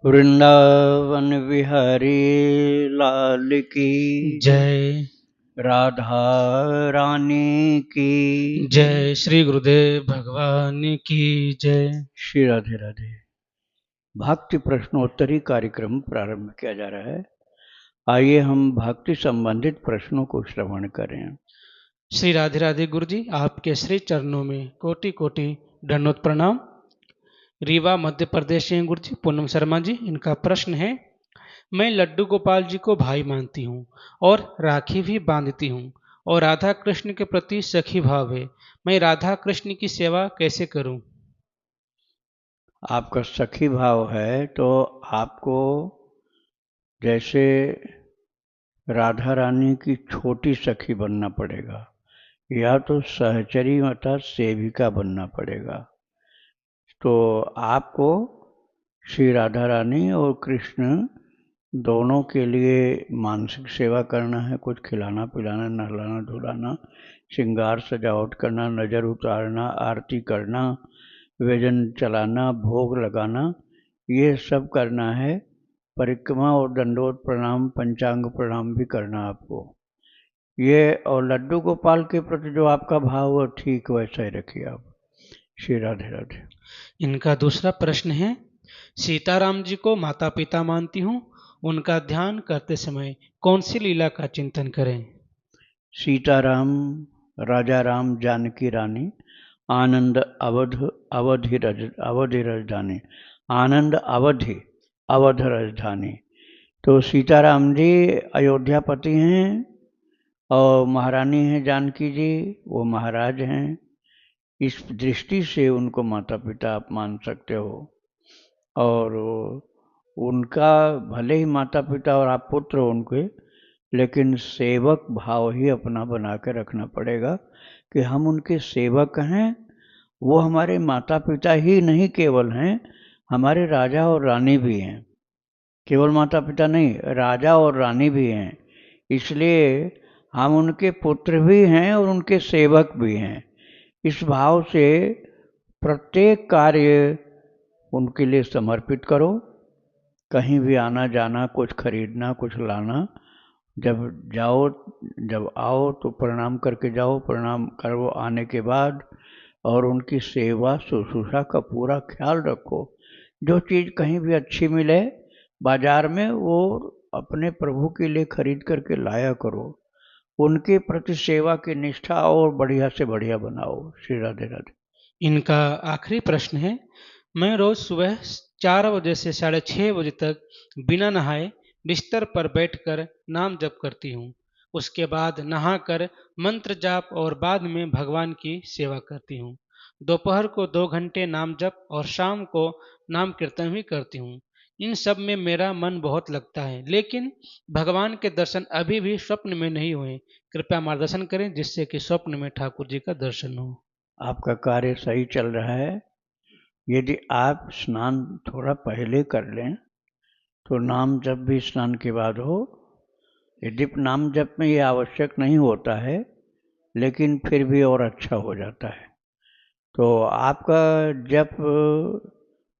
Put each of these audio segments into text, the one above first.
वृंदावन विहारी लाल की जय। राधा रानी की जय श्री गुरुदेव भगवान की जय। श्री राधे राधे। भक्ति प्रश्नोत्तरी कार्यक्रम प्रारंभ किया जा रहा है। आइए हम भक्ति संबंधित प्रश्नों को श्रवण करें। श्री राधे राधे गुरु जी, आपके श्री चरणों में कोटि कोटि दंडोत प्रणाम। रीवा मध्य प्रदेश से हैं गुरु जी, पूनम शर्मा जी। इनका प्रश्न है, मैं लड्डू गोपाल जी को भाई मानती हूँ और राखी भी बांधती हूँ और राधा कृष्ण के प्रति सखी भाव है। मैं राधा कृष्ण की सेवा कैसे करूँ? आपका सखी भाव है तो आपको जैसे राधा रानी की छोटी सखी बनना पड़ेगा या तो सहचरी अर्थात सेविका बनना पड़ेगा। तो आपको श्री राधा रानी और कृष्ण दोनों के लिए मानसिक सेवा करना है। कुछ खिलाना पिलाना, नहलाना धुलाना, श्रृंगार सजावट करना, नज़र उतारना, आरती करना, व्यजन चलाना, भोग लगाना, ये सब करना है। परिक्रमा और दंडोत प्रणाम, पंचांग प्रणाम भी करना आपको। ये और लड्डू गोपाल के प्रति जो आपका भाव है ठीक वैसा ही रखिए आप। श्री राधे राधे। इनका दूसरा प्रश्न है, सीताराम जी को माता पिता मानती हूँ, उनका ध्यान करते समय कौन सी लीला का चिंतन करें? सीताराम, राजा राम, जानकी रानी, आनंद अवध, अवधि राजधानी, आनंद अवधि अवध राजधानी। तो सीताराम जी अयोध्यापति हैं और महारानी हैं जानकी जी, वो महाराज हैं। इस दृष्टि से उनको माता पिता आप मान सकते हो। और उनका भले ही माता पिता और आप पुत्र हो उनके, लेकिन सेवक भाव ही अपना बना के रखना पड़ेगा कि हम उनके सेवक हैं। वो हमारे माता पिता ही नहीं केवल हैं, हमारे राजा और रानी भी हैं। केवल माता पिता नहीं, राजा और रानी भी हैं। इसलिए हम उनके पुत्र भी हैं और उनके सेवक भी हैं। इस भाव से प्रत्येक कार्य उनके लिए समर्पित करो। कहीं भी आना जाना, कुछ खरीदना, कुछ लाना, जब जाओ जब आओ तो प्रणाम करके जाओ, प्रणाम करो आने के बाद। और उनकी सेवा शुश्रूषा का पूरा ख्याल रखो। जो चीज़ कहीं भी अच्छी मिले बाजार में, वो अपने प्रभु के लिए खरीद करके लाया करो। उनके प्रति सेवा की निष्ठा और बढ़िया से बढ़िया बनाओ। श्री राधे राधे। इनका आखिरी प्रश्न है, मैं रोज सुबह 4 बजे से 6:30 बजे तक बिना नहाए बिस्तर पर बैठकर नाम जप करती हूँ। उसके बाद नहाकर मंत्र जाप और बाद में भगवान की सेवा करती हूँ। दोपहर को 2 घंटे नाम जप और शाम को नाम कीर्तन भी करती हूँ। इन सब में मेरा मन बहुत लगता है, लेकिन भगवान के दर्शन अभी भी स्वप्न में नहीं हुए। कृपया मार्गदर्शन करें जिससे कि स्वप्न में ठाकुर जी का दर्शन हो। आपका कार्य सही चल रहा है। यदि आप स्नान थोड़ा पहले कर लें तो नाम जप भी स्नान के बाद हो। यदि नाम जप में ये आवश्यक नहीं होता है, लेकिन फिर भी और अच्छा हो जाता है। तो आपका जप,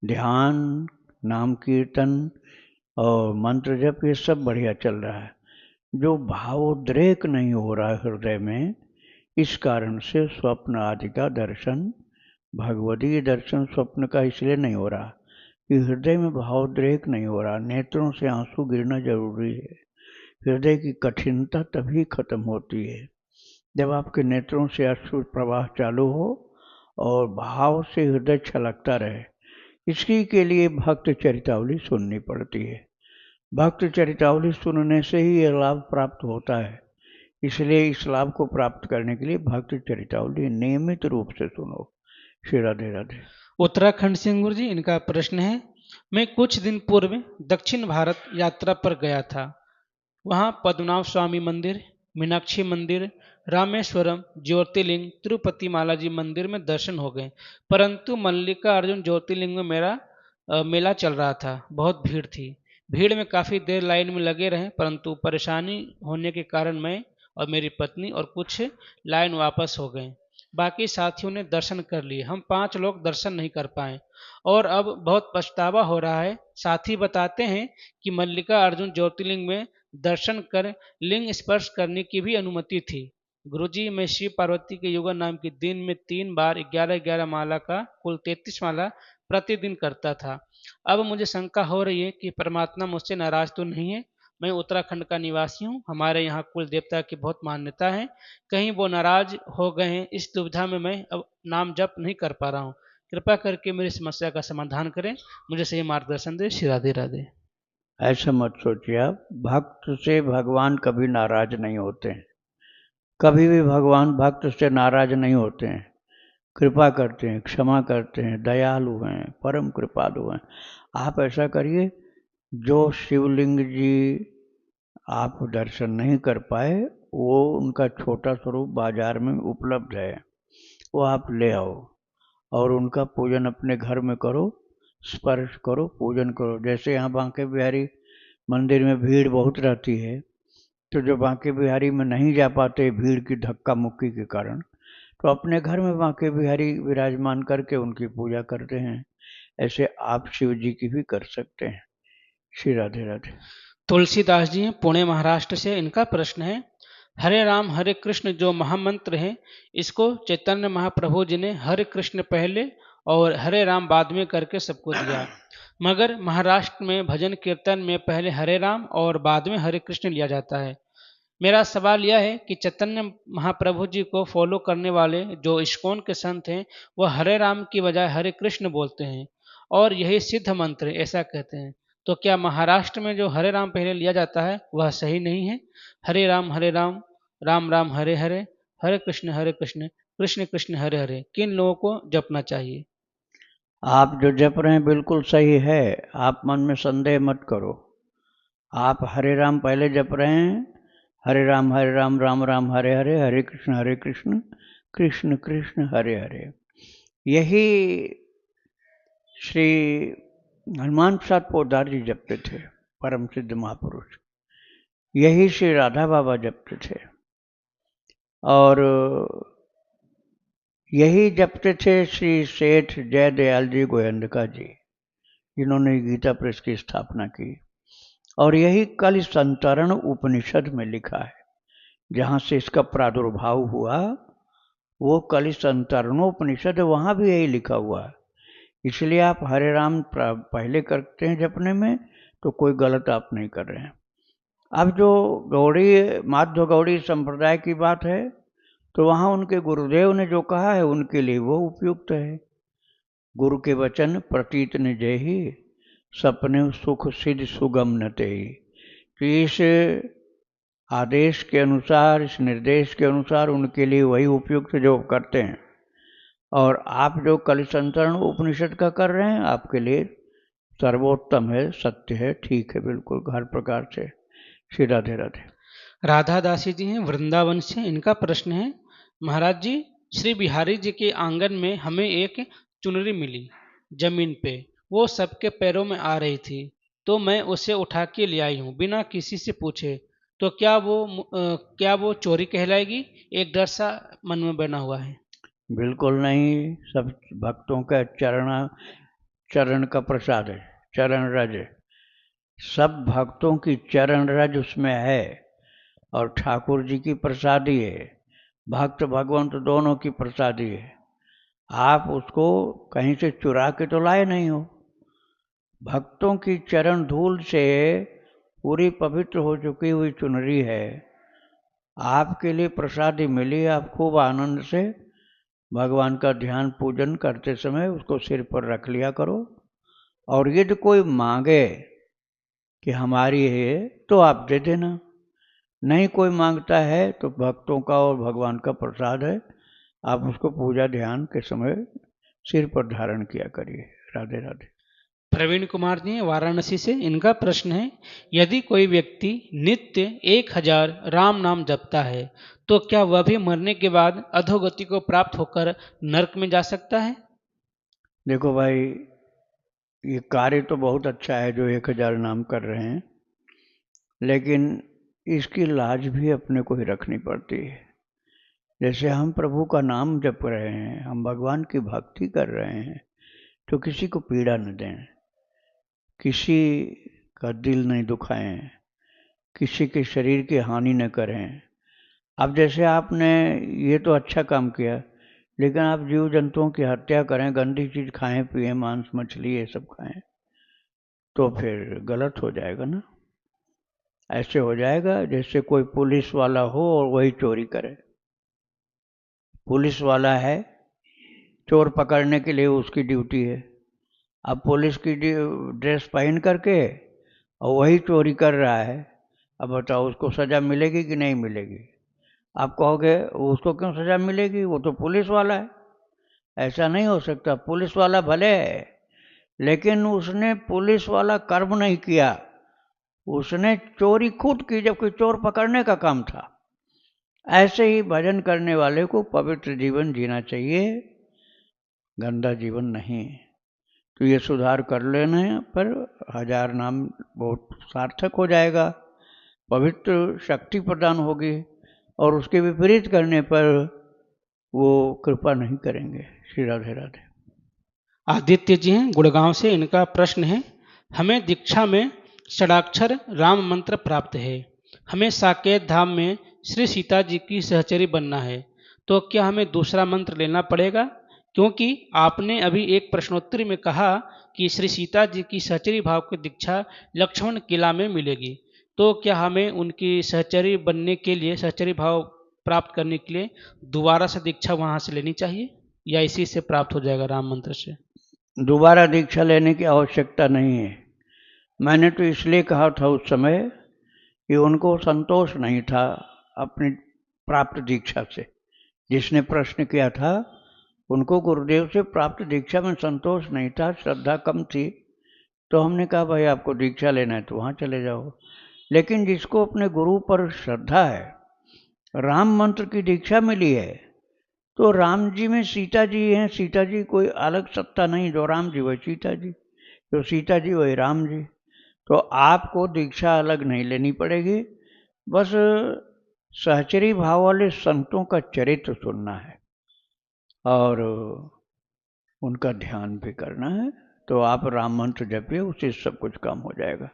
ध्यान, नाम कीर्तन और मंत्र जप ये सब बढ़िया चल रहा है। जो भावोद्रेक नहीं हो रहा है हृदय में, इस कारण से स्वप्न आदि का दर्शन, भगवदीय दर्शन स्वप्न का इसलिए नहीं हो रहा कि हृदय में भावोद्रेक नहीं हो रहा। नेत्रों से आंसू गिरना जरूरी है। हृदय की कठिनता तभी खत्म होती है जब आपके नेत्रों से अश्रु प्रवाह चालू हो और भाव से हृदय छलकता रहे। इसी के लिए भक्त चरितावली सुननी पड़ती है। भक्त चरितावली सुनने से ही यह लाभ प्राप्त होता है। इसलिए इस लाभ को प्राप्त करने के लिए भक्त चरितावली नियमित रूप से सुनो। श्री राधे राधे। उत्तराखंड से गुरु जी, इनका प्रश्न है, मैं कुछ दिन पूर्व दक्षिण भारत यात्रा पर गया था। वहाँ पद्मनाभ स्वामी मंदिर, मीनाक्षी मंदिर, रामेश्वरम ज्योतिर्लिंग, तिरुपति बालाजी मंदिर में दर्शन हो गए, परंतु मल्लिकार्जुन ज्योतिर्लिंग में मेला चल रहा था। बहुत भीड़ थी। भीड़ में काफ़ी देर लाइन में लगे रहे, परंतु परेशानी होने के कारण मैं और मेरी पत्नी और कुछ लाइन वापस हो गए। बाकी साथियों ने दर्शन कर लिए, हम 5 लोग दर्शन नहीं कर पाए और अब बहुत पछतावा हो रहा है। साथी बताते हैं कि मल्लिका अर्जुन ज्योतिर्लिंग में दर्शन कर लिंग स्पर्श करने की भी अनुमति थी। गुरुजी, मैं शिव पार्वती के युगल नाम की दिन में 3 बार 11-11 माला का कुल 33 माला प्रतिदिन करता था। अब मुझे शंका हो रही है कि परमात्मा मुझसे नाराज तो नहीं है। मैं उत्तराखंड का निवासी हूँ, हमारे यहाँ कुल देवता की बहुत मान्यता है, कहीं वो नाराज हो गए हैं। इस दुविधा में मैं अब नाम जप नहीं कर पा रहा हूँ। कृपा करके मेरी समस्या का समाधान करें, मुझे सही मार्गदर्शन दें। श्री राधे राधे। ऐसा मत सोचिए आप, भक्त से भगवान कभी नाराज नहीं होते हैं। कभी भी भगवान भक्त से नाराज नहीं होते हैं, कृपा करते हैं, क्षमा करते हैं, दयालु हैं, परम कृपालु हैं। आप ऐसा करिए, जो शिवलिंग जी आप दर्शन नहीं कर पाए, वो उनका छोटा स्वरूप बाजार में उपलब्ध है, वो आप ले आओ और उनका पूजन अपने घर में करो, स्पर्श करो, पूजन करो। जैसे यहाँ बांके बिहारी मंदिर में भीड़ बहुत रहती है, तो जो बांके बिहारी में नहीं जा पाते भीड़ की धक्का मुक्की के कारण, तो अपने घर में बांके बिहारी विराजमान करके उनकी पूजा करते हैं। ऐसे आप शिव जी की भी कर सकते हैं। श्री राधे राधे। तुलसीदास जी हैं, पुणे महाराष्ट्र से, इनका प्रश्न है, हरे राम हरे कृष्ण जो महामंत्र है, इसको चैतन्य महाप्रभु जी ने हरे कृष्ण पहले और हरे राम बाद में करके सबको दिया, मगर महाराष्ट्र में भजन कीर्तन में पहले हरे राम और बाद में हरे कृष्ण लिया जाता है। मेरा सवाल यह है कि चैतन्य महाप्रभु जी को फॉलो करने वाले जो इस्कॉन के संत हैं, वह हरे राम की बजाय हरे कृष्ण बोलते हैं और यही सिद्ध मंत्र है, ऐसा कहते हैं। तो क्या महाराष्ट्र में जो हरे राम पहले लिया जाता है वह सही नहीं है? हरे राम राम राम हरे हरे, हरे कृष्ण कृष्ण कृष्ण हरे हरे, किन लोगों को जपना चाहिए? आप जो जप रहे हैं बिल्कुल सही है, आप मन में संदेह मत करो। आप हरे राम पहले जप रहे हैं, हरे राम राम राम हरे हरे, हरे कृष्ण कृष्ण कृष्ण हरे हरे। यही श्री हनुमान प्रसाद पोद्दार जी जपते थे, परम सिद्ध महापुरुष। यही श्री राधा बाबा जपते थे और यही जपते थे श्री सेठ जय दयाल जी गोयंदका जी, जिन्होंने गीता प्रेस की स्थापना की। और यही कल संतरण उपनिषद में लिखा है, जहाँ से इसका प्रादुर्भाव हुआ, वो कल संतरणोपनिषद, वहाँ भी यही लिखा हुआ है। इसलिए आप हरे राम पहले करते हैं जपने में, तो कोई गलत आप नहीं कर रहे हैं। अब जो गौड़ी माध्व गौड़ी संप्रदाय की बात है, तो वहाँ उनके गुरुदेव ने जो कहा है उनके लिए वो उपयुक्त है। गुरु के वचन प्रतीत न जेहि, सपने सुख सिद्ध सुगम न तेहि। तो इस आदेश के अनुसार, इस निर्देश के अनुसार उनके लिए वही उपयुक्त जो करते हैं। और आप जो कलिसंतरण उपनिषद का कर रहे हैं, आपके लिए सर्वोत्तम है, सत्य है, ठीक है, बिल्कुल हर प्रकार से। श्री राधे राधे। राधा दासी जी हैं, वृंदावन से, इनका प्रश्न है, महाराज जी, श्री बिहारी जी के आंगन में हमें एक चुनरी मिली जमीन पे, वो सबके पैरों में आ रही थी, तो मैं उसे उठा के ले आई हूँ बिना किसी से पूछे। तो क्या वो चोरी कहलाएगी? एक डर सा मन में बना हुआ है। बिल्कुल नहीं, सब भक्तों का चरण का प्रसाद है, चरण रज। सब भक्तों की चरण रज उसमें है और ठाकुर जी की प्रसादी है, भक्त भगवंत दोनों की प्रसादी है। आप उसको कहीं से चुरा के तो लाए नहीं हो। भक्तों की चरण धूल से पूरी पवित्र हो चुकी हुई चुनरी है, आपके लिए प्रसादी मिली। आप खूब आनंद से भगवान का ध्यान पूजन करते समय उसको सिर पर रख लिया करो। और यदि कोई मांगे कि हमारी है तो आप दे देना, नहीं कोई मांगता है तो भक्तों का और भगवान का प्रसाद है, आप उसको पूजा ध्यान के समय सिर पर धारण किया करिए। राधे राधे। प्रवीण कुमार जी वाराणसी से, इनका प्रश्न है, यदि कोई व्यक्ति नित्य 1000 राम नाम जपता है, तो क्या वह भी मरने के बाद अधोगति को प्राप्त होकर नरक में जा सकता है? देखो भाई, ये कार्य तो बहुत अच्छा है जो 1000 नाम कर रहे हैं, लेकिन इसकी लाज भी अपने को ही रखनी पड़ती है। जैसे हम प्रभु का नाम जप रहे हैं, हम भगवान की भक्ति कर रहे हैं, तो किसी को पीड़ा न दें, किसी का दिल नहीं दुखाएं, किसी के शरीर की हानि न करें। अब जैसे आपने ये तो अच्छा काम किया, लेकिन आप जीव जंतुओं की हत्या करें, गंदी चीज खाएं पिए, मांस मछली ये सब खाएं, तो फिर गलत हो जाएगा ना। ऐसे हो जाएगा जैसे कोई पुलिस वाला हो और वही चोरी करे। पुलिस वाला है, चोर पकड़ने के लिए उसकी ड्यूटी है। अब पुलिस की ड्रेस पहन करके और वही चोरी कर रहा है, अब बताओ उसको सजा मिलेगी कि नहीं मिलेगी? आप कहोगे उसको क्यों सजा मिलेगी, वो तो पुलिस वाला है। ऐसा नहीं हो सकता। पुलिस वाला भले है, लेकिन उसने पुलिस वाला कर्म नहीं किया, उसने चोरी खुद की, जबकि चोर पकड़ने का काम था। ऐसे ही भजन करने वाले को पवित्र जीवन जीना चाहिए, गंदा जीवन नहीं। तो ये सुधार कर लेने पर 1000 नाम बहुत सार्थक हो जाएगा, पवित्र शक्ति प्रदान होगी, और उसके विपरीत करने पर वो कृपा नहीं करेंगे। श्री राधे राधे। आदित्य जी हैं गुड़गांव से, इनका प्रश्न है, हमें दीक्षा में षडाक्षर राम मंत्र प्राप्त है, हमें साकेत धाम में श्री सीता जी की सहचरी बनना है, तो क्या हमें दूसरा मंत्र लेना पड़ेगा? क्योंकि आपने अभी एक प्रश्नोत्तरी में कहा कि श्री सीता जी की सहचरी भाव की दीक्षा लक्ष्मण किला में मिलेगी, तो क्या हमें उनकी सहचरी बनने के लिए, सहचरी भाव प्राप्त करने के लिए दोबारा से दीक्षा वहां से लेनी चाहिए, या इसी से प्राप्त हो जाएगा राम मंत्र से? दोबारा दीक्षा लेने की आवश्यकता नहीं है। मैंने तो इसलिए कहा था उस समय कि उनको संतोष नहीं था अपनी प्राप्त दीक्षा से। जिसने प्रश्न किया था, उनको गुरुदेव से प्राप्त दीक्षा में संतोष नहीं था, श्रद्धा कम थी। तो हमने कहा भाई आपको दीक्षा लेना है तो वहाँ चले जाओ। लेकिन जिसको अपने गुरु पर श्रद्धा है, राम मंत्र की दीक्षा मिली है, तो राम जी में सीता जी हैं, सीता जी कोई अलग सत्ता नहीं, जो राम जी वही सीता जी, जो सीता जी वही राम जी। तो आपको दीक्षा अलग नहीं लेनी पड़ेगी, बस सहचरी भाव वाले संतों का चरित्र सुनना है और उनका ध्यान भी करना है। तो आप राम मंत्र जपिए, उससे सब कुछ काम हो जाएगा।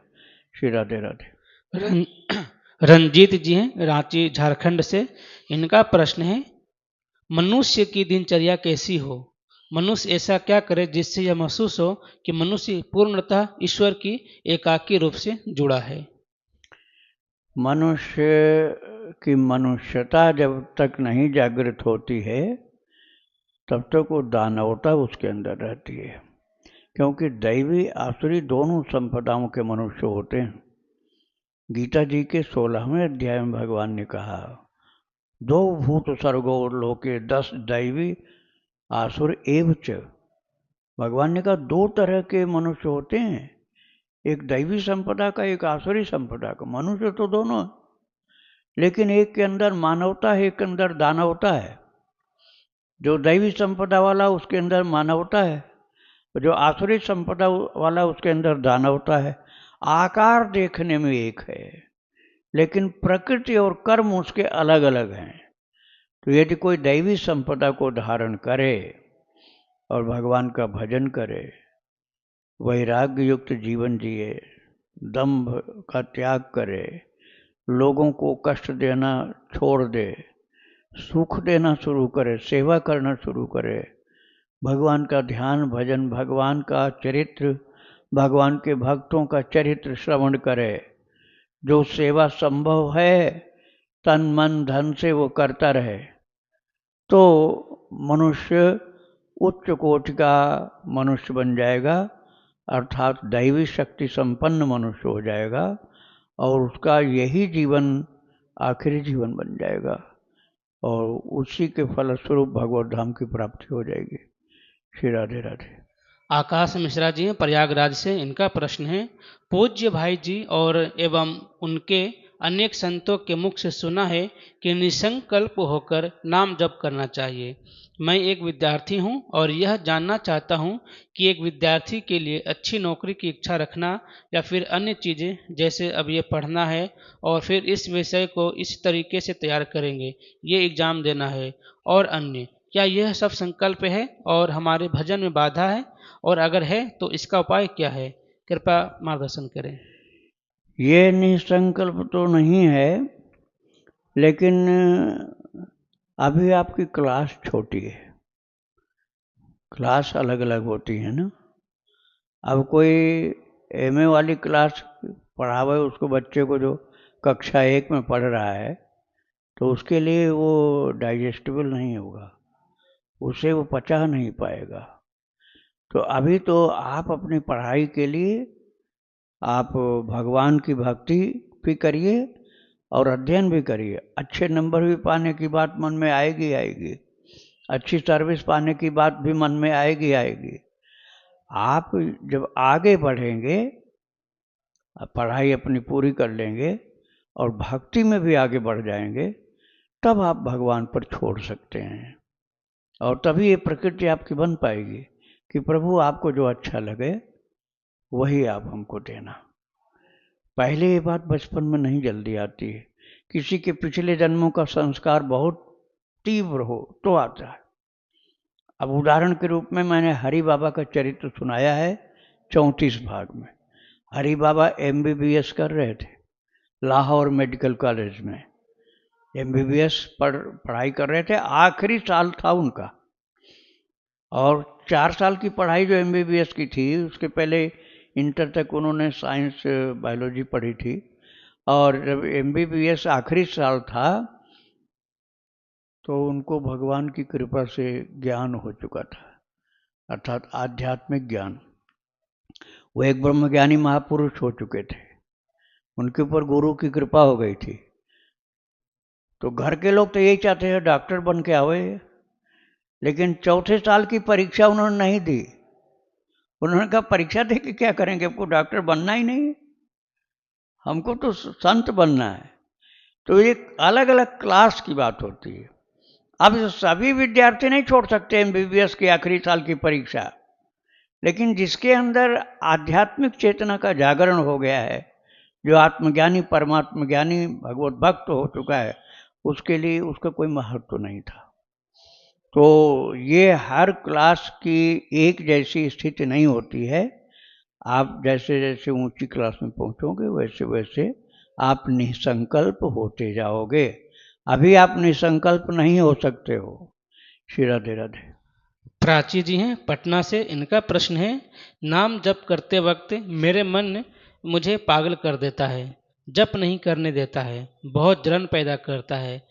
श्री राधे राधे। रंजीत जी हैं रांची झारखंड से, इनका प्रश्न है, मनुष्य की दिनचर्या कैसी हो? मनुष्य ऐसा क्या करे जिससे यह महसूस हो कि मनुष्य पूर्णतः ईश्वर की एकाकी रूप से जुड़ा है? मनुष्य की मनुष्यता जब तक नहीं जागृत होती है, तब तक वो दानवता उसके अंदर रहती है। क्योंकि दैवी आसुरी दोनों संपदाओं के मनुष्य होते हैं। गीता जी के 16वें अध्याय में भगवान ने कहा, 2 भूत सर्गो लोके 10 दैवी आसुर एवच। भगवान ने कहा 2 तरह के मनुष्य होते हैं, एक दैवी संपदा का, एक आसुरी संपदा का। मनुष्य तो दोनों है, लेकिन एक के अंदर मानवता है, एक के अंदर दानवता है। जो दैवी संपदा वाला उसके अंदर मानवता है, जो आसुरी संपदा वाला उसके अंदर दानवता है। आकार देखने में एक है, लेकिन प्रकृति और कर्म उसके अलग अलग हैं। तो यदि कोई दैवी संपदा को धारण करे और भगवान का भजन करे, वैराग्य युक्त जीवन जिए, दंभ का त्याग करे, लोगों को कष्ट देना छोड़ दे, सुख देना शुरू करे, सेवा करना शुरू करे, भगवान का ध्यान भजन, भगवान का चरित्र, भगवान के भक्तों का चरित्र श्रवण करे, जो सेवा संभव है तन मन धन से वो करता रहे, तो मनुष्य उच्च कोटि का मनुष्य बन जाएगा, अर्थात दैवी शक्ति संपन्न मनुष्य हो जाएगा, और उसका यही जीवन आखिरी जीवन बन जाएगा, और उसी के फलस्वरूप भगवत धाम की प्राप्ति हो जाएगी। श्री राधे राधे। आकाश मिश्रा जी प्रयागराज से, इनका प्रश्न है, पूज्य भाई जी और एवं उनके अनेक संतों के मुख से सुना है कि निसंकल्प होकर नाम जप करना चाहिए। मैं एक विद्यार्थी हूँ और यह जानना चाहता हूँ कि एक विद्यार्थी के लिए अच्छी नौकरी की इच्छा रखना या फिर अन्य चीज़ें जैसे अब ये पढ़ना है और फिर इस विषय को इस तरीके से तैयार करेंगे, ये एग्ज़ाम देना है और अन्य, क्या यह सब संकल्प है और हमारे भजन में बाधा है? और अगर है तो इसका उपाय क्या है? कृपया मार्गदर्शन करें। ये निसंकल्प तो नहीं है, लेकिन अभी आपकी क्लास छोटी है, क्लास अलग अलग होती है ना। अब कोई एमए वाली क्लास पढ़ावे उसको, बच्चे को जो कक्षा 1 में पढ़ रहा है, तो उसके लिए वो डाइजेस्टिबल नहीं होगा, उसे वो पचा नहीं पाएगा। तो अभी तो आप अपनी पढ़ाई के लिए आप भगवान की भक्ति भी करिए और अध्ययन भी करिए। अच्छे नंबर भी पाने की बात मन में आएगी आएगी, अच्छी सर्विस पाने की बात भी मन में आएगी आएगी। आप जब आगे बढ़ेंगे, पढ़ाई अपनी पूरी कर लेंगे और भक्ति में भी आगे बढ़ जाएंगे, तब आप भगवान पर छोड़ सकते हैं। और तभी ये प्रकृति आपकी बन पाएगी कि प्रभु आपको जो अच्छा लगे वही आप हमको देना। पहले ये बात बचपन में नहीं जल्दी आती है, किसी के पिछले जन्मों का संस्कार बहुत तीव्र हो तो आता है। अब उदाहरण के रूप में मैंने हरि बाबा का चरित्र सुनाया है 34 भाग में। हरि बाबा MBBS कर रहे थे लाहौर मेडिकल कॉलेज में, MBBS पढ़ाई कर रहे थे, आखिरी साल था उनका। और 4 साल की पढ़ाई जो MBBS की थी, उसके पहले इंटर तक उन्होंने साइंस बायोलॉजी पढ़ी थी। और जब MBBS आखिरी साल था तो उनको भगवान की कृपा से ज्ञान हो चुका था, अर्थात आध्यात्मिक ज्ञान। वो एक ब्रह्मज्ञानी महापुरुष हो चुके थे, उनके ऊपर गुरु की कृपा हो गई थी। तो घर के लोग तो यही चाहते हैं डॉक्टर बन के आवे, लेकिन चौथे साल की परीक्षा उन्होंने नहीं दी। उन्होंने कहा परीक्षा दे के क्या करेंगे, हमको डॉक्टर बनना ही नहीं, हमको तो संत बनना है। तो एक अलग अलग क्लास की बात होती है। अब सभी विद्यार्थी नहीं छोड़ सकते MBBS की आखिरी साल की परीक्षा, लेकिन जिसके अंदर आध्यात्मिक चेतना का जागरण हो गया है, जो आत्मज्ञानी परमात्म ज्ञानी भगवत भक्त हो चुका है, उसके लिए उसका कोई महत्व नहीं था। तो ये हर क्लास की एक जैसी स्थिति नहीं होती है। आप जैसे जैसे ऊंची क्लास में पहुंचोगे वैसे वैसे आप निसंकल्प होते जाओगे। अभी आप निसंकल्प नहीं हो सकते हो। श्री राधे राधे। प्राची जी हैं पटना से, इनका प्रश्न है, नाम जप करते वक्त मेरे मन मुझे पागल कर देता है, जप नहीं करने देता है, बहुत जलन पैदा करता है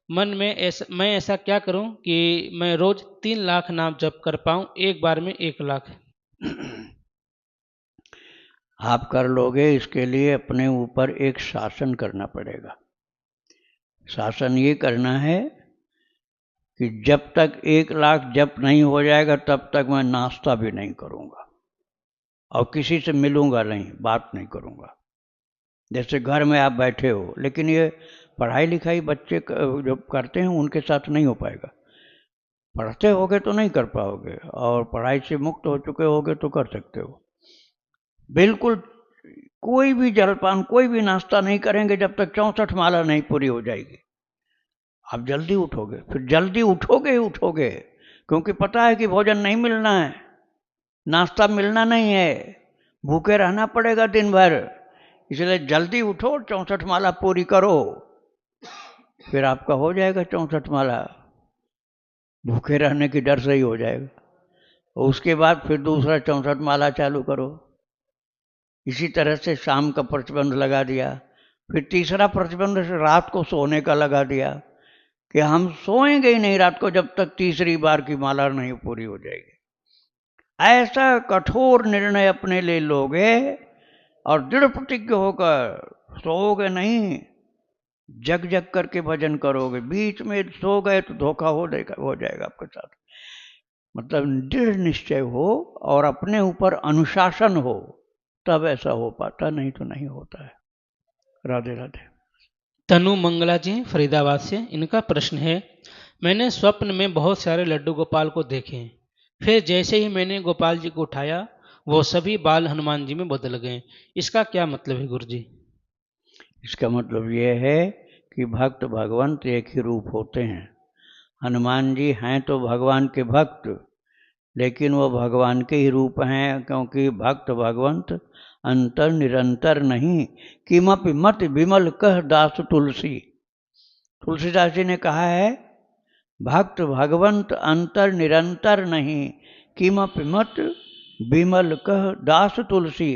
मन में। मैं ऐसा क्या करूं कि मैं रोज 3 लाख नाम जप कर पाऊं, एक बार में 1 लाख? आप कर लोगे, इसके लिए अपने ऊपर एक शासन करना पड़ेगा। शासन ये करना है कि जब तक 1 लाख जप नहीं हो जाएगा तब तक मैं नाश्ता भी नहीं करूंगा और किसी से मिलूंगा नहीं, बात नहीं करूंगा। जैसे घर में आप बैठे हो, लेकिन ये पढ़ाई लिखाई बच्चे जो करते हैं उनके साथ नहीं हो पाएगा। पढ़ते होगे तो नहीं कर पाओगे, और पढ़ाई से मुक्त हो चुके होगे तो कर सकते हो। बिल्कुल कोई भी जलपान, कोई भी नाश्ता नहीं करेंगे जब तक 64 माला नहीं पूरी हो जाएगी। आप जल्दी उठोगे, फिर जल्दी उठोगे ही उठोगे, क्योंकि पता है कि भोजन नहीं मिलना है, नाश्ता मिलना नहीं है, भूखे रहना पड़ेगा दिन भर। इसलिए जल्दी उठो, 64 माला पूरी करो, फिर आपका हो जाएगा 64 माला। भूखे रहने की डर से ही हो जाएगा। उसके बाद फिर दूसरा 64 माला चालू करो। इसी तरह से शाम का प्रतिबंध लगा दिया। फिर तीसरा प्रतिबंध रात को सोने का लगा दिया कि हम सोएंगे ही नहीं रात को जब तक तीसरी बार की माला नहीं पूरी हो जाएगी। ऐसा कठोर निर्णय अपने ले लोगे और दृढ़ प्रतिज्ञ होकर सोओगे नहीं, जग जग करके भजन करोगे। बीच में सो गए तो धोखा हो जाएगा आपके साथ। मतलब दृढ़ निश्चय हो और अपने ऊपर अनुशासन हो, तब ऐसा हो पाता, नहीं तो नहीं होता है। राधे राधे। तनु मंगला जी फरीदाबाद से, इनका प्रश्न है, मैंने स्वप्न में बहुत सारे लड्डू गोपाल को देखे, फिर जैसे ही मैंने गोपाल जी को उठाया वो सभी बाल हनुमान जी में बदल गए, इसका क्या मतलब है गुरु जी? इसका मतलब ये है कि भक्त भगवंत एक ही रूप होते हैं। हनुमान जी हैं तो भगवान के भक्त, लेकिन वो भगवान के ही रूप हैं, क्योंकि भक्त भगवंत अंतर निरंतर नहीं। किमपि मत विमल कह दास तुलसी, तुलसीदास जी ने कहा है भक्त भगवंत अंतर निरंतर नहीं, किमपि मत विमल कह दास तुलसी।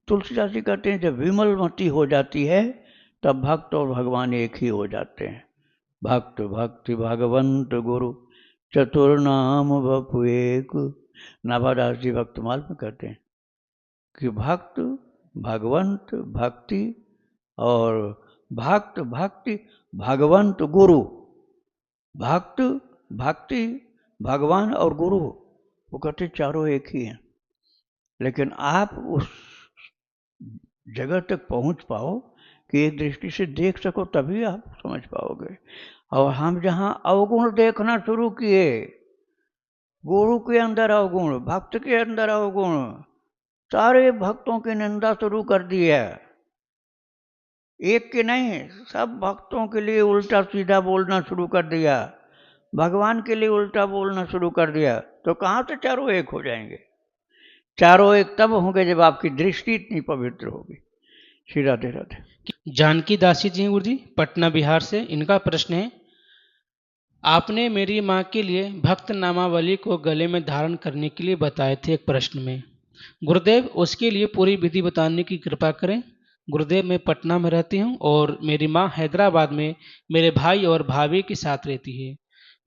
तुलसीदास जी कहते हैं जब विमल मति हो जाती है तब भक्त और भगवान एक ही हो जाते हैं। भक्त भक्ति भगवंत गुरु चतुर्नाम बपु एक, नाभादास जी भक्तमाल में कहते हैं कि भक्त भगवंत भक्ति और भक्त भक्ति भगवंत गुरु, भक्त भक्ति भगवान और गुरु, वो कहते चारों एक ही हैं। लेकिन आप उस जगह तक पहुंच पाओ कि एक दृष्टि से देख सको, तभी आप समझ पाओगे। और हम जहाँ अवगुण देखना शुरू किए, गुरु के अंदर अवगुण, भक्त के अंदर अवगुण, सारे भक्तों की निंदा शुरू कर दी है। एक के नहीं, सब भक्तों के लिए उल्टा सीधा बोलना शुरू कर दिया, भगवान के लिए उल्टा बोलना शुरू कर दिया, तो कहाँ से चारों एक हो जाएंगे? चारों एक तब होंगे जब आपकी दृष्टि इतनी पवित्र होगी। श्री राधे राधे। जानकी दासी जी गुरु जी पटना बिहार से, इनका प्रश्न है, आपने मेरी माँ के लिए भक्त नामावली को गले में धारण करने के लिए बताए थे एक प्रश्न में, गुरुदेव उसके लिए पूरी विधि बताने की कृपा करें। गुरुदेव मैं पटना में रहती हूँ और मेरी माँ हैदराबाद में मेरे भाई और भाभी के साथ रहती है।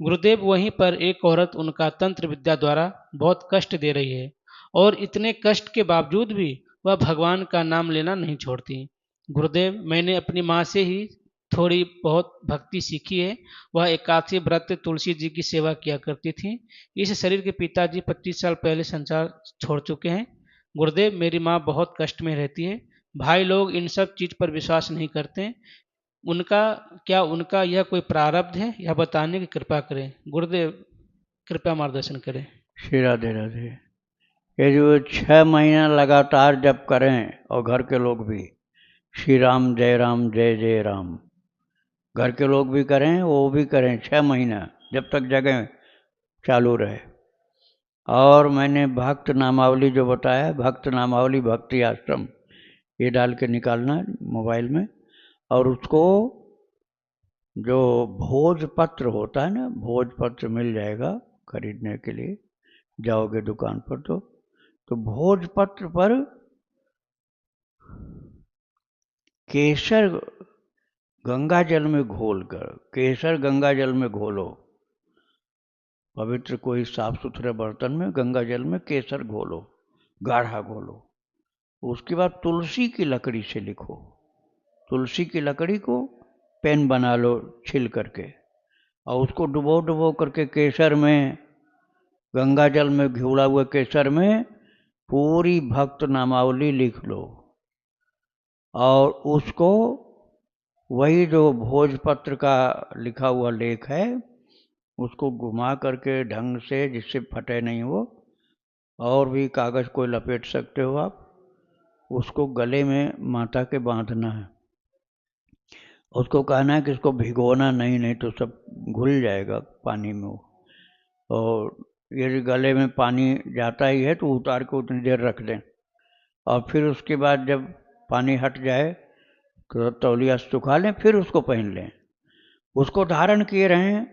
गुरुदेव वहीं पर एक औरत उनका तंत्र विद्या द्वारा बहुत कष्ट दे रही है और इतने कष्ट के बावजूद भी वह भगवान का नाम लेना नहीं छोड़ती। गुरुदेव मैंने अपनी माँ से ही थोड़ी बहुत भक्ति सीखी है। वह एकादशी व्रत तुलसी जी की सेवा किया करती थी। इस शरीर के पिताजी 25 साल पहले संसार छोड़ चुके हैं। गुरुदेव मेरी माँ बहुत कष्ट में रहती है। भाई लोग इन सब चीज़ पर विश्वास नहीं करते। उनका यह कोई प्रारब्ध है, यह बताने की कृपा करें। गुरुदेव कृपया मार्गदर्शन करें। श्री राधे राधे। ये जो 6 महीना लगातार जप करें और घर के लोग भी श्री राम जय जय राम, घर के लोग भी करें, वो भी करें 6 महीना, जब तक जगह चालू रहे। और मैंने भक्त नामावली जो बताया, भक्त नामावली भक्ति आश्रम, ये डाल के निकालना मोबाइल में, और उसको जो भोजपत्र होता है ना, भोजपत्र मिल जाएगा खरीदने के लिए, जाओगे दुकान पर तो भोजपत्र पर केसर गंगा जल में घोलकर, केसर गंगा जल में घोलो, पवित्र कोई साफ सुथरे बर्तन में गंगा जल में केसर घोलो, गाढ़ा घोलो। उसके बाद तुलसी की लकड़ी से लिखो, तुलसी की लकड़ी को पेन बना लो छिल करके, और उसको डुबो डुबो करके केसर में, गंगा जल में घोला हुए केसर में पूरी भक्त नामावली लिख लो, और उसको वही जो भोजपत्र का लिखा हुआ लेख है उसको घुमा करके ढंग से, जिससे फटे नहीं वो, और भी कागज़ कोई लपेट सकते हो आप, उसको गले में माता के बांधना है। उसको कहना है कि इसको भिगोना नहीं तो सब घुल जाएगा पानी में वो। और यदि गले में पानी जाता ही है तो उतार के उतनी देर रख दें, और फिर उसके बाद जब पानी हट जाए तो तौलिया सुखा लें, फिर उसको पहन लें। उसको धारण किए रहें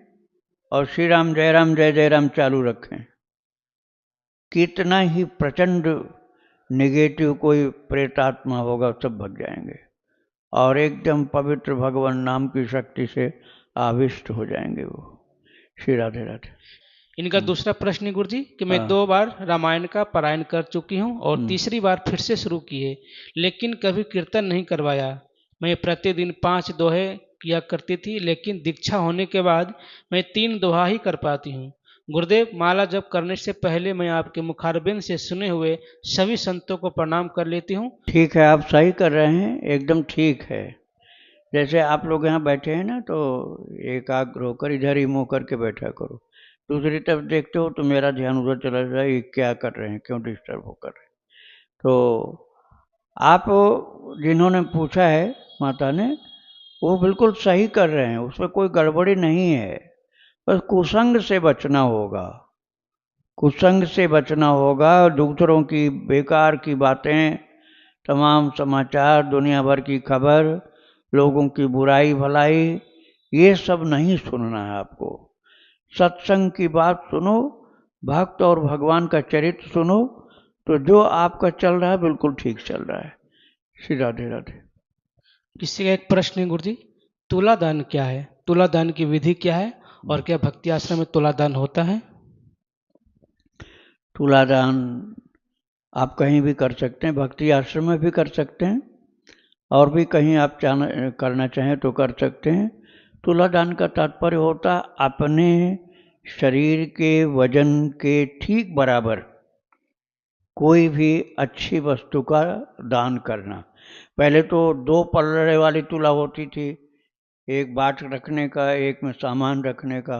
और श्री राम जय जय राम चालू रखें। कितना ही प्रचंड नेगेटिव कोई प्रेतात्मा होगा सब भग जाएंगे और एकदम पवित्र भगवान नाम की शक्ति से आविष्ट हो जाएंगे वो। श्री राधे राधे। इनका दूसरा प्रश्न है गुरु जी कि मैं 2 बार रामायण का पारायण कर चुकी हूँ और तीसरी बार फिर से शुरू की है, लेकिन कभी कीर्तन नहीं करवाया। मैं प्रतिदिन 5 दोहे किया करती थी, लेकिन दीक्षा होने के बाद मैं 3 दोहा ही कर पाती हूँ। गुरुदेव माला जप करने से पहले मैं आपके मुखारबिंद से सुने हुए सभी संतों को प्रणाम कर लेती हूँ। ठीक है, आप सही कर रहे हैं, एकदम ठीक है। जैसे आप लोग यहाँ बैठे हैं ना, तो एकाग्र होकर इधर ही मुंह करके बैठा करो। दूसरी तरफ देखते हो तो मेरा ध्यान उधर चला जाए, ये क्या कर रहे हैं, क्यों डिस्टर्ब होकर रहे हैं। तो आप जिन्होंने पूछा है माता ने, वो बिल्कुल सही कर रहे हैं, उसमें कोई गड़बड़ी नहीं है। बस कुसंग से बचना होगा, कुसंग से बचना होगा। दूसरों की बेकार की बातें, तमाम समाचार, दुनिया भर की खबर, लोगों की बुराई भलाई, ये सब नहीं सुनना है आपको। सत्संग की बात सुनो, भक्त और भगवान का चरित्र सुनो, तो जो आपका चल रहा है बिल्कुल ठीक चल रहा है। श्री राधे राधे। किसी का एक प्रश्न है गुरुजी, तुलादान क्या है? तुलादान की विधि क्या है और क्या भक्ति आश्रम में तुलादान होता है? तुलादान आप कहीं भी कर सकते हैं, भक्ति आश्रम में भी कर सकते हैं, और भी कहीं आप करना चाहें तो कर सकते हैं। तुलादान का तात्पर्य होता अपने शरीर के वजन के ठीक बराबर कोई भी अच्छी वस्तु का दान करना। पहले तो 2 पल्ले वाली तुला होती थी, एक बाट रखने का, एक में सामान रखने का।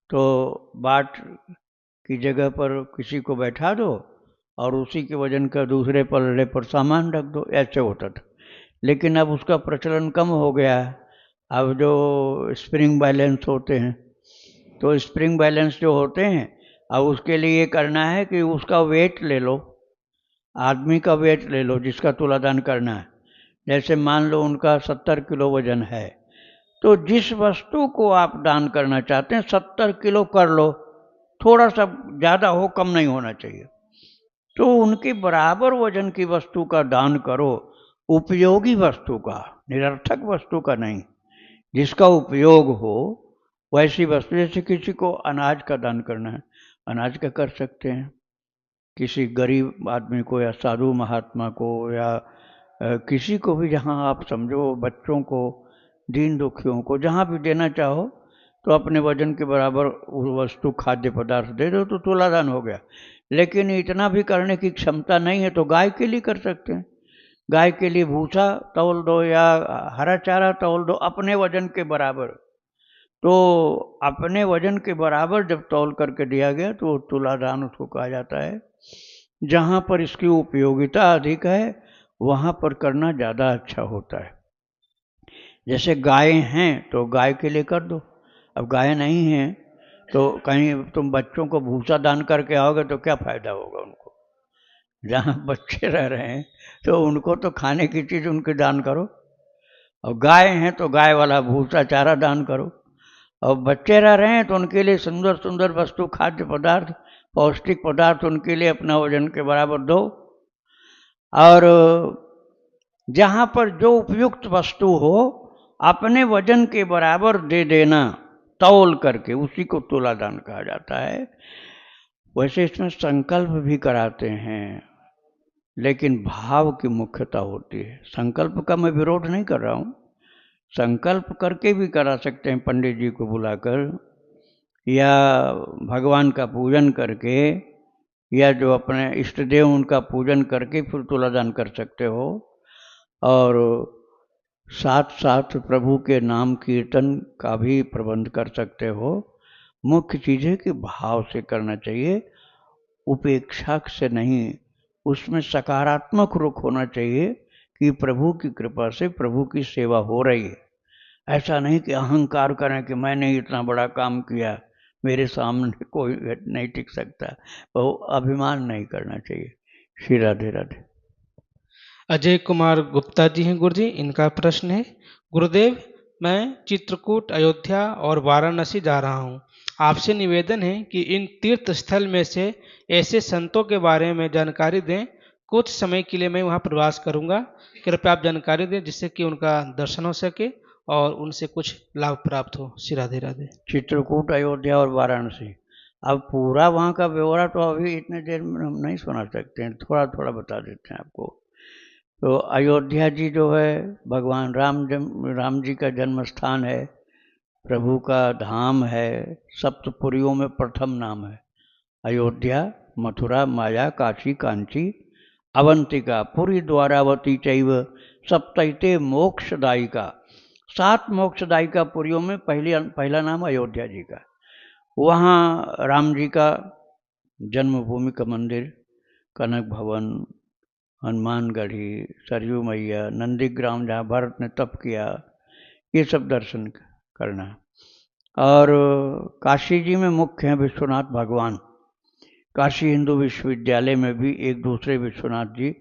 तो बाट की जगह पर किसी को बैठा दो और उसी के वजन का दूसरे पल्ले पर सामान रख दो, ऐसे होता था। लेकिन अब उसका प्रचलन कम हो गया है। अब जो स्प्रिंग बैलेंस होते हैं, तो स्प्रिंग बैलेंस जो होते हैं, अब उसके लिए ये करना है कि उसका वेट ले लो, आदमी का वेट ले लो जिसका तुलादान करना है। जैसे मान लो उनका 70 किलो वजन है, तो जिस वस्तु को आप दान करना चाहते हैं 70 किलो कर लो, थोड़ा सा ज़्यादा हो, कम नहीं होना चाहिए। तो उनके बराबर वजन की वस्तु का दान करो, उपयोगी वस्तु का, निरर्थक वस्तु का नहीं, जिसका उपयोग हो वैसी वस्तु। जैसे किसी को अनाज का दान करना है, अनाज का कर सकते हैं, किसी गरीब आदमी को या साधु महात्मा को या किसी को भी, जहाँ आप समझो, बच्चों को, दीन दुखियों को, जहाँ भी देना चाहो, तो अपने वजन के बराबर वस्तु खाद्य पदार्थ दे दो, तो तुलादान हो गया। लेकिन इतना भी करने की क्षमता नहीं है तो गाय के लिए कर सकते हैं। गाय के लिए भूसा तौल दो या हरा चारा तौल दो अपने वजन के बराबर। तो अपने वजन के बराबर जब तौल करके दिया गया तो तुलादान उसको कहा जाता है। जहाँ पर इसकी उपयोगिता अधिक है वहाँ पर करना ज़्यादा अच्छा होता है। जैसे गाय हैं तो गाय के लिए कर दो, अब गाय नहीं है तो कहीं तुम बच्चों को भूसा दान करके आओगे तो क्या फ़ायदा होगा उनको। जहाँ बच्चे रह रहे हैं तो उनको तो खाने की चीज़ उनके दान करो, और गाय हैं तो गाय वाला भूसा चारा दान करो, और बच्चे रह रहे हैं तो उनके लिए सुंदर सुंदर वस्तु, खाद्य पदार्थ, पौष्टिक पदार्थ उनके लिए अपना वजन के बराबर दो। और जहाँ पर जो उपयुक्त वस्तु हो अपने वजन के बराबर दे देना, तौल करके, उसी को तुलादान कहा जाता है। वैसे इसमें संकल्प भी कराते हैं, लेकिन भाव की मुख्यता होती है। संकल्प का मैं विरोध नहीं कर रहा हूँ, संकल्प करके भी करा सकते हैं पंडित जी को बुलाकर, या भगवान का पूजन करके, या जो अपने इष्ट देव उनका पूजन करके फिर तुलादान कर सकते हो। और साथ साथ प्रभु के नाम कीर्तन का भी प्रबंध कर सकते हो। मुख्य चीज़ है कि भाव से करना चाहिए, उपेक्षा से नहीं। उसमें सकारात्मक रुख होना चाहिए कि प्रभु की कृपा से प्रभु की सेवा हो रही है। ऐसा नहीं कि अहंकार करें कि मैंने इतना बड़ा काम किया, मेरे सामने कोई नहीं टिक सकता, वो अभिमान नहीं करना चाहिए। श्री राधे राधे। अजय कुमार गुप्ता जी हैं गुरुजी, इनका प्रश्न है, गुरुदेव मैं चित्रकूट, अयोध्या और वाराणसी जा रहा हूँ। आपसे निवेदन है कि इन तीर्थ स्थल में से ऐसे संतों के बारे में जानकारी दें। कुछ समय के लिए मैं वहाँ प्रवास करूँगा, कृपया आप जानकारी दें जिससे कि उनका दर्शन हो सके और उनसे कुछ लाभ प्राप्त हो। श्री राधे राधे। चित्रकूट, अयोध्या और वाराणसी, अब पूरा वहाँ का ब्यौरा तो अभी इतने देर में हम नहीं सुना सकते हैं, थोड़ा थोड़ा बता देते हैं आपको। तो अयोध्या जी जो है भगवान राम जी का जन्म स्थान है, प्रभु का धाम है, सप्तपुरियों में प्रथम नाम है अयोध्या। मथुरा, माया, काशी, कांची, अवंतिका, पुरी, द्वारावती चैव सप्तैते मोक्षदायिका। 7 मोक्षदायिका पुरियों में पहला नाम अयोध्या जी का। वहाँ राम जी का जन्मभूमि का मंदिर, कनक भवन, हनुमानगढ़ी, सरयू मैया, नंदीग्राम जहाँ भरत ने तप किया, ये सब दर्शन करना। और काशी जी में मुख्य हैं विश्वनाथ भगवान। काशी हिंदू विश्वविद्यालय में भी एक दूसरे विश्वनाथ जी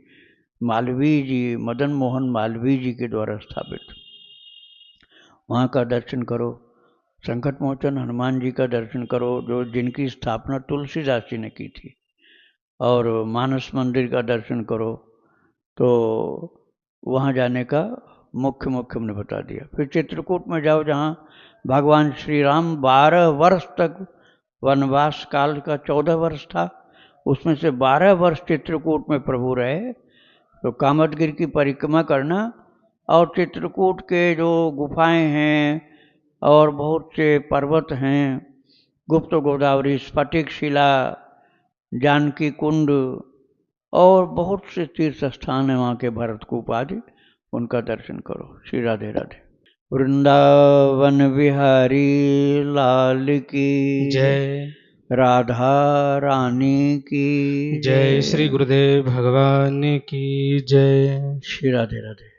मालवीय जी, मदन मोहन मालवीय जी के द्वारा स्थापित, वहाँ का दर्शन करो। संकट मोचन हनुमान जी का दर्शन करो, जो जिनकी स्थापना तुलसीदास जी ने की थी। और मानस मंदिर का दर्शन करो। तो वहाँ जाने का मुख्य हमने बता दिया। फिर चित्रकूट में जाओ, जहाँ भगवान श्री राम 12 वर्ष तक वनवास काल का 14 वर्ष था, उसमें से 12 वर्ष चित्रकूट में प्रभु रहे। तो कामदगिरि की परिक्रमा करना, और चित्रकूट के जो गुफाएं हैं और बहुत से पर्वत हैं, गुप्त गोदावरी, स्फटिक शिला, जानकी कुंड और बहुत से तीर्थ स्थान है वहाँ के, भरतकूप आदि, उनका दर्शन करो। श्री राधे राधे। वृंदावन बिहारी लाल की जय। राधा रानी की जय। श्री गुरुदेव भगवान की जय। श्री राधे राधे।